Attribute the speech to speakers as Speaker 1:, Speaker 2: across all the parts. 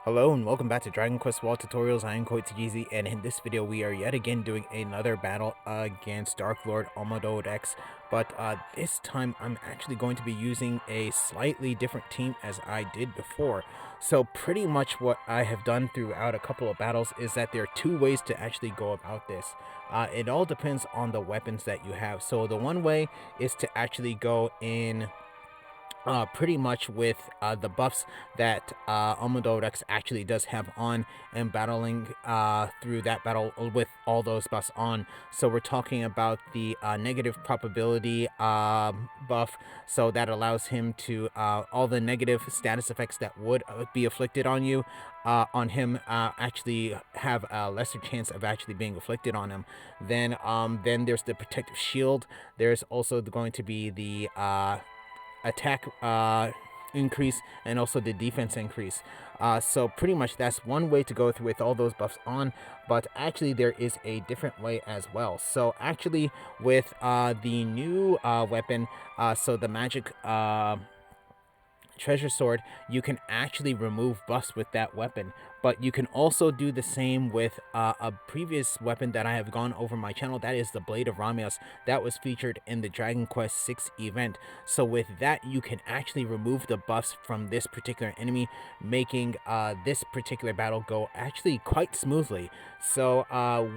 Speaker 1: Hello and welcome back to Dragon Quest Wall Tutorials. I am Koitsugizi, and in this video we are yet again doing another battle against Dark Lord Omudo Rex. But this time I'm actually going to be using a slightly different team as I did before. So pretty much what I have done throughout a couple of battles is that there are two ways to actually go about this. It all depends on the weapons that you have. So the one way is to actually go in pretty much with the buffs that Omudo Rex actually does have on, and battling through that battle with all those buffs on. So we're talking about the negative probability buff, so that allows him to all the negative status effects that would be afflicted on you on him actually have a lesser chance of actually being afflicted on him. Then there's the protective shield. There's also going to be the attack increase and also the defense increase. So pretty much that's one way to go through with all those buffs on, but actually there is a different way as well. So actually with the new weapon, so the magic treasure sword, you can actually remove buffs with that weapon, but you can also do the same with a previous weapon that I have gone over my channel. That is the Blade of Ramias that was featured in the Dragon Quest 6 event. So with that you can actually remove the buffs from this particular enemy, making this particular battle go actually quite smoothly. So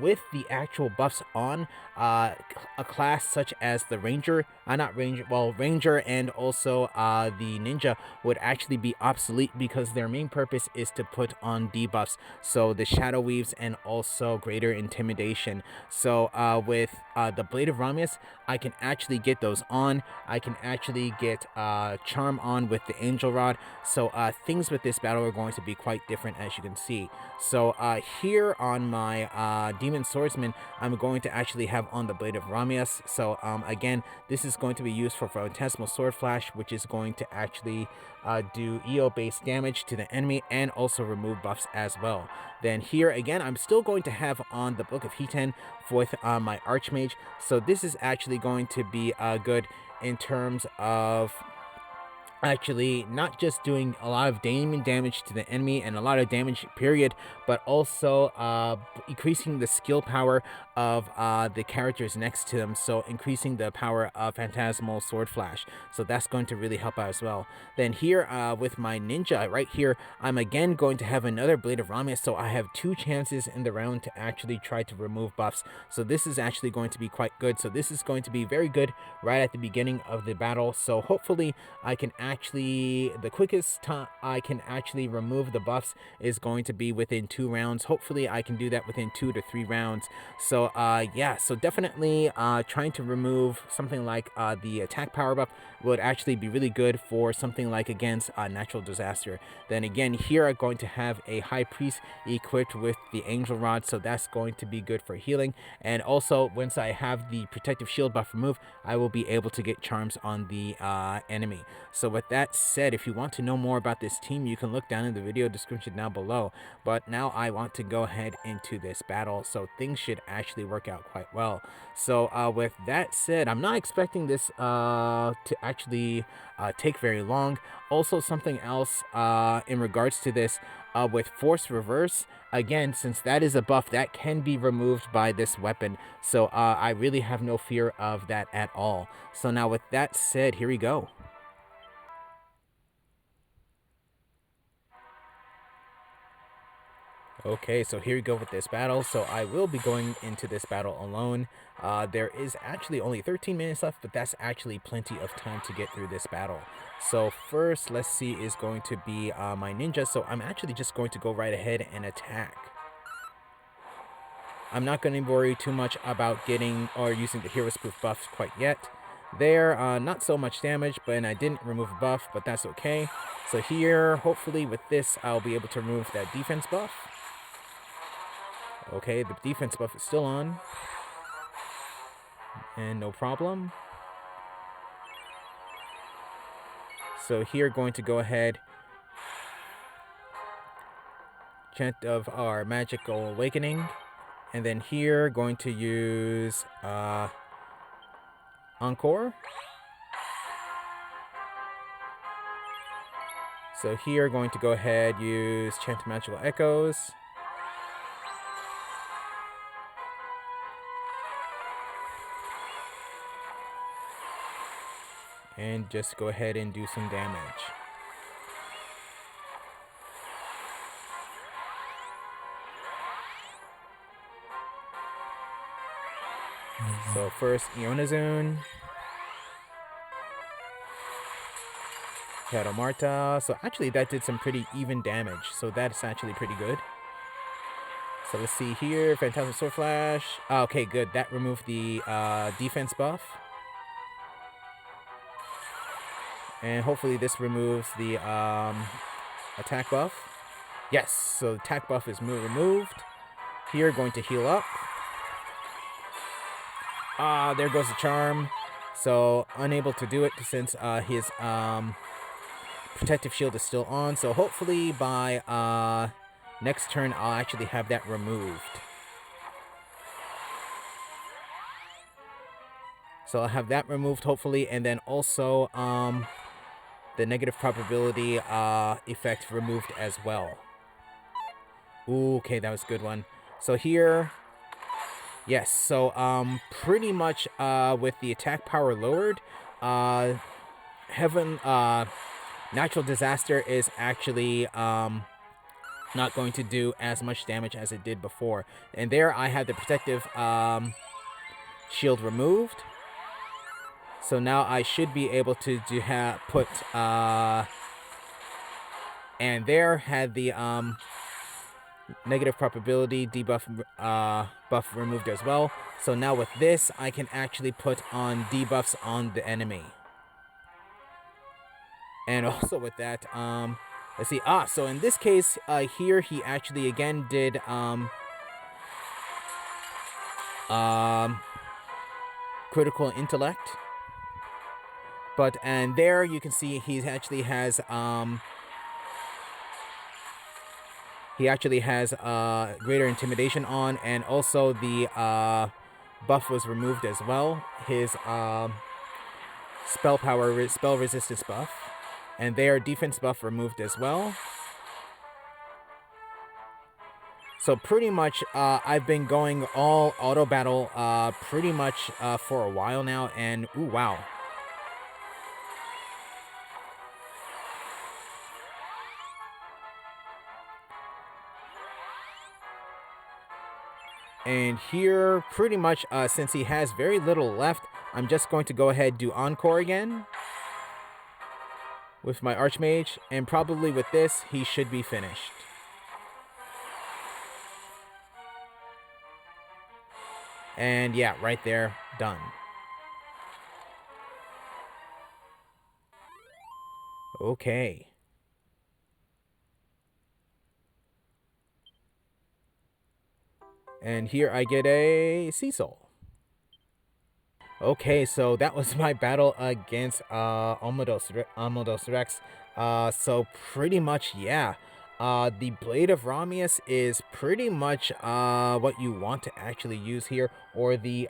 Speaker 1: with the actual buffs on, a class such as the Ranger, Ranger and also the Ninja would actually be obsolete, because their main purpose is to put on debuffs, so the Shadow Weaves and also greater intimidation. So with the Blade of Ramias, I can actually get those on. I can actually get Charm on with the Angel Rod. So things with this battle are going to be quite different, as you can see. So here on my Demon Swordsman, I'm going to actually have on the Blade of Ramias. So again, this is going to be used for Phantasmal Sword Flash, which is going to actually do EO-based damage to the enemy and also remove buffs as well. Then here again, I'm still going to have on the Book of Hiten with my Archmage. So this is actually going to be good in terms of actually not just doing a lot of damage to the enemy and a lot of damage period, but also increasing the skill power of the characters next to them, so increasing the power of Phantasmal Sword Flash. So that's going to really help out as well. Then here with my Ninja right here, I'm again going to have another Blade of Ramias, so I have two chances in the round to actually try to remove buffs. So this is actually going to be quite good. So this is going to be very good right at the beginning of the battle. So hopefully I can actually, the quickest time I can actually remove the buffs is going to be within 2 rounds. Hopefully I can do that within 2 to 3 rounds. So yeah, so definitely trying to remove something like the attack power buff would actually be really good for something like against natural disaster. Then again, here I'm going to have a High Priest equipped with the Angel Rod, so that's going to be good for healing. And also once I have the protective shield buff removed, I will be able to get charms on the enemy. So with that said, if you want to know more about this team, you can look down in the video description down below. But now I want to go ahead into this battle, so things should actually work out quite well. So with that said, I'm not expecting this to actually take very long. Also, something else in regards to this, with Force Reverse, again, since that is a buff that can be removed by this weapon, so I really have no fear of that at all. So now with that said, here we go. Okay, so here we go with this battle. So I will be going into this battle alone. There is actually only 13 minutes left, but that's actually plenty of time to get through this battle. So first, let's see, is going to be my Ninja. So I'm actually just going to go right ahead and attack. I'm not going to worry too much about getting or using the Hero's Proof buffs quite yet. There, not so much damage, but I didn't remove a buff, but that's okay. So here, hopefully with this, I'll be able to remove that defense buff. Okay, the defense buff is still on, and no problem. So here, going to go ahead, chant of our Magical Awakening, and then here, going to use Encore. So here, going to go ahead, use Chant Magical Echoes. And just go ahead and do some damage. So first, Ionizune. Shadow Marta. So actually that did some pretty even damage. So that's actually pretty good. So let's see here. Phantasmal Sword Flash. Okay, good. That removed the defense buff. And hopefully this removes the attack buff. Yes, so the attack buff is removed. Here, going to heal up. There goes the charm. So unable to do it since his protective shield is still on. So hopefully by next turn I'll actually have that removed. So I'll have that removed hopefully, and then also the negative probability effect removed as well. Ooh, okay, that was a good one. So here, yes, so pretty much with the attack power lowered, Natural Disaster is actually not going to do as much damage as it did before. And there I had the protective shield removed. So now I should be able to put and there had the negative probability debuff buff removed as well. So now with this I can actually put on debuffs on the enemy. And also with that, let's see. So in this case, here he actually again did critical intellect. But and there you can see he actually has greater intimidation on, and also the buff was removed as well. His spell resistance buff. And their defense buff removed as well. So pretty much, I've been going all auto battle pretty much for a while now, and ooh, wow. And here, pretty much, since he has very little left, I'm just going to go ahead and do Encore again with my Archmage, and probably with this, he should be finished. And yeah, right there, done. Okay. And here I get a Sea Soul. Okay, so that was my battle against Omudo Rex. So pretty much, yeah. The Blade of Ramias is pretty much what you want to actually use here, or the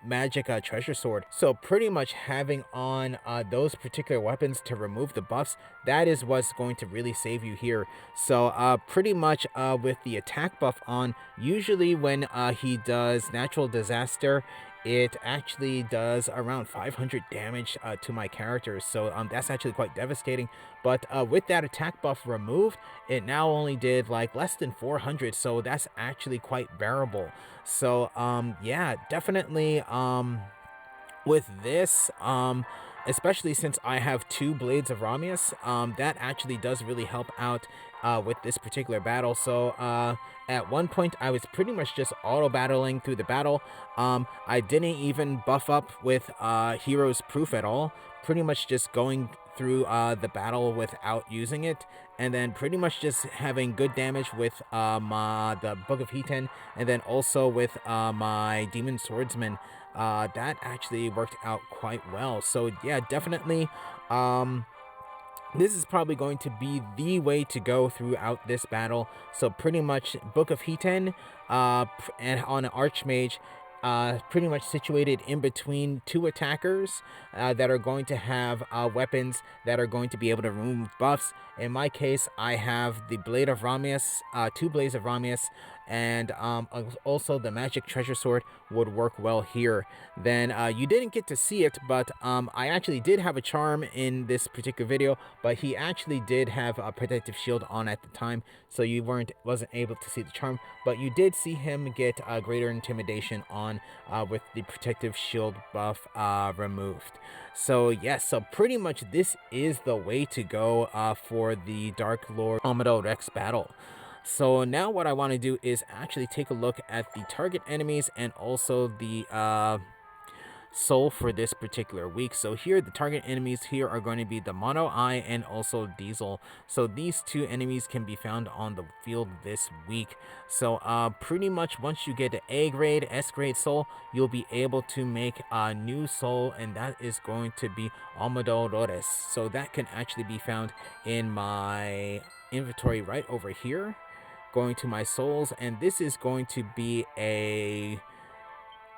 Speaker 1: magic treasure sword. So pretty much having on those particular weapons to remove the buffs, that is what's going to really save you here. So pretty much with the attack buff on, usually when he does Natural Disaster, it actually does around 500 damage to my characters. So that's actually quite devastating. But with that attack buff removed, it now only did like less than 400. So that's actually quite bearable. So yeah, definitely with this, especially since I have 2 Blades of Ramias, that actually does really help out with this particular battle. So at one point I was pretty much just auto battling through the battle. I didn't even buff up with Hero's Proof at all, pretty much just going through the battle without using it, and then pretty much just having good damage with the Book of Hiten, and then also with my Demon Swordsman. That actually worked out quite well. So yeah, definitely this is probably going to be the way to go throughout this battle. So pretty much Book of Hiten and on an Archmage, pretty much situated in between two attackers that are going to have weapons that are going to be able to remove buffs. In my case, I have the Blade of Ramias, two Blades of Ramias, and also the Magic Treasure Sword would work well here. Then you didn't get to see it, but I actually did have a charm in this particular video, but he actually did have a protective shield on at the time, so you wasn't able to see the charm, but you did see him get greater intimidation on with the protective shield buff removed. So yes, so pretty much this is the way to go for the Dark Lord Omudo Rex battle. So now what I want to do is actually take a look at the target enemies and also the soul for this particular week. So here the target enemies here are going to be the Mono Eye and also Diesel. So these two enemies can be found on the field this week. So pretty much once you get the A grade, S grade soul, you'll be able to make a new soul, and that is going to be Omudo Rex. So that can actually be found in my inventory right over here. Going to my souls, and this is going to be a,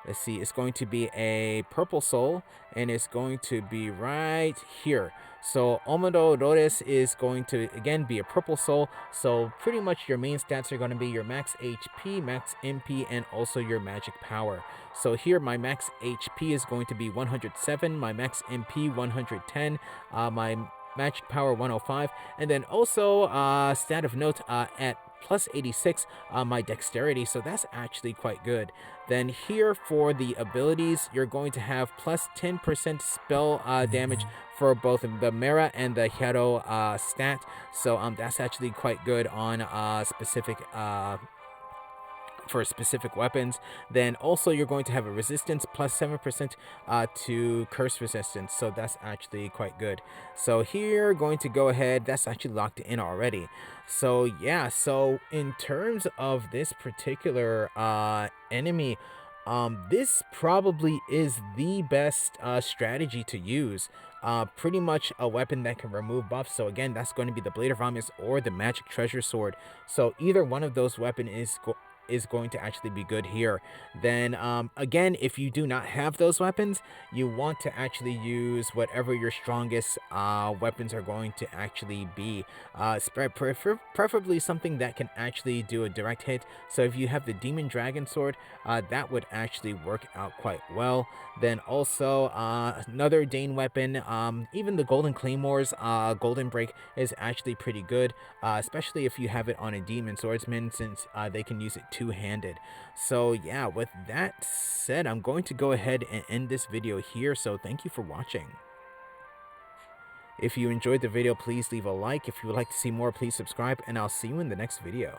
Speaker 1: let's see, it's going to be a purple soul, and it's going to be right here. So Omudo Rex is going to again be a purple soul. So pretty much your main stats are going to be your max HP, max MP, and also your magic power. So here my max HP is going to be 107, my max MP 110, my magic power 105, and then also stat of note at plus 86 my dexterity, so that's actually quite good. Then here for the abilities, you're going to have plus 10% spell damage for both the Mera and the Hero stat, so that's actually quite good on specific for specific weapons. Then also you're going to have a resistance plus 7% to curse resistance, so that's actually quite good. So here going to go ahead, that's actually locked in already. So yeah, so in terms of this particular enemy, this probably is the best strategy to use. Pretty much a weapon that can remove buffs. So again, that's going to be the Blade of Ramias or the Magic Treasure Sword. So either one of those weapons is going to actually be good here. Then again, if you do not have those weapons, you want to actually use whatever your strongest weapons are going to actually be. Preferably something that can actually do a direct hit. So if you have the Demon Dragon Sword, that would actually work out quite well. Then also another Dane weapon, even the Golden Claymores, Golden Break is actually pretty good, especially if you have it on a Demon Swordsman, since they can use it two-handed. So yeah, with that said, I'm going to go ahead and end this video here. So thank you for watching. If you enjoyed the video, please leave a like. If you would like to see more, please subscribe, and I'll see you in the next video.